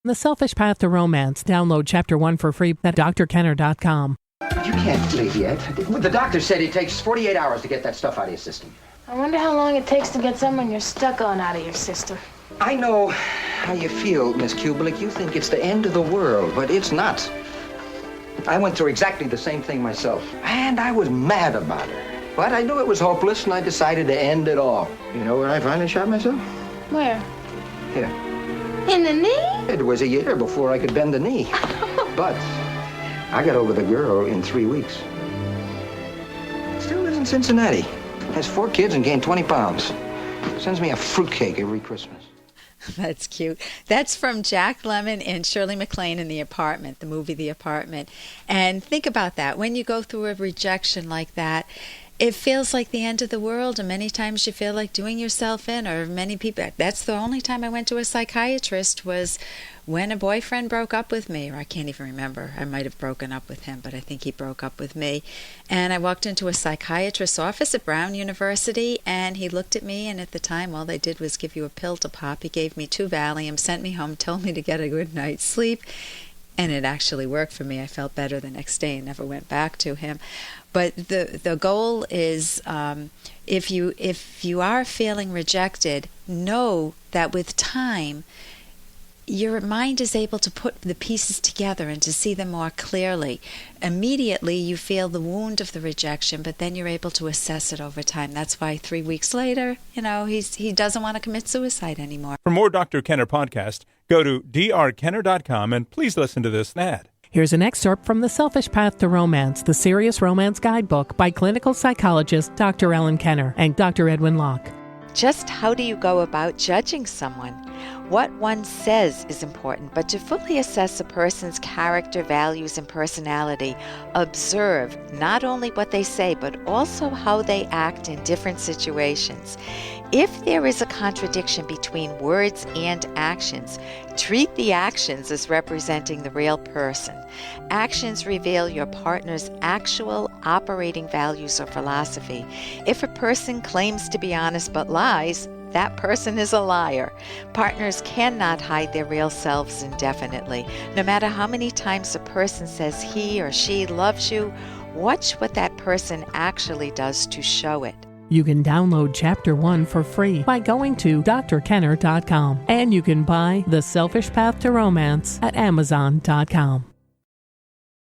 The Selfish Path to Romance. Download Chapter 1 for free at drkenner.com. You can't leave yet. The doctor said it takes 48 hours to get that stuff out of your system. I wonder how long it takes to get someone you're stuck on out of your system. I know how you feel, Miss Kubelik. You think it's the end of the world, but it's not. I went through exactly the same thing myself, and I was mad about it. But I knew it was hopeless, and I decided to end it all. You know where I finally shot myself? Where? Here. In the knee? It was a year before I could bend the knee. But I got over the girl in 3 weeks. Still lives in Cincinnati. Has 4 kids and gained 20 pounds. Sends me a fruitcake every Christmas. That's cute. That's from Jack Lemmon and Shirley MacLaine in The Apartment, the movie The Apartment. And think about that. When you go through a rejection like that, it feels like the end of the world, and many times you feel like doing yourself in, or many people. That's the only time I went to a psychiatrist was when a boyfriend broke up with me, or I can't even remember. I might have broken up with him, but I think he broke up with me. And I walked into a psychiatrist's office at Brown University, and he looked at me, and at the time all they did was give you a pill to pop. He gave me 2 Valium, sent me home, told me to get a good night's sleep. And it actually worked for me. I felt better the next day and never went back to him. But the goal is, if you are feeling rejected, know that with time, your mind is able to put the pieces together and to see them more clearly. Immediately, you feel the wound of the rejection, but then you're able to assess it over time. That's why 3 weeks later, he doesn't want to commit suicide anymore. For more Dr. Kenner podcast, go to drkenner.com and please listen to this ad. Here's an excerpt from The Selfish Path to Romance, the Serious Romance Guidebook by clinical psychologist Dr. Ellen Kenner and Dr. Edwin Locke. Just how do you go about judging someone? What one says is important, but to fully assess a person's character, values, and personality, observe not only what they say, but also how they act in different situations. If there is a contradiction between words and actions, treat the actions as representing the real person. Actions reveal your partner's actual operating values or philosophy. If a person claims to be honest but lies, that person is a liar. Partners cannot hide their real selves indefinitely. No matter how many times a person says he or she loves you, watch what that person actually does to show it. You can download Chapter 1 for free by going to drkenner.com. And you can buy The Selfish Path to Romance at amazon.com.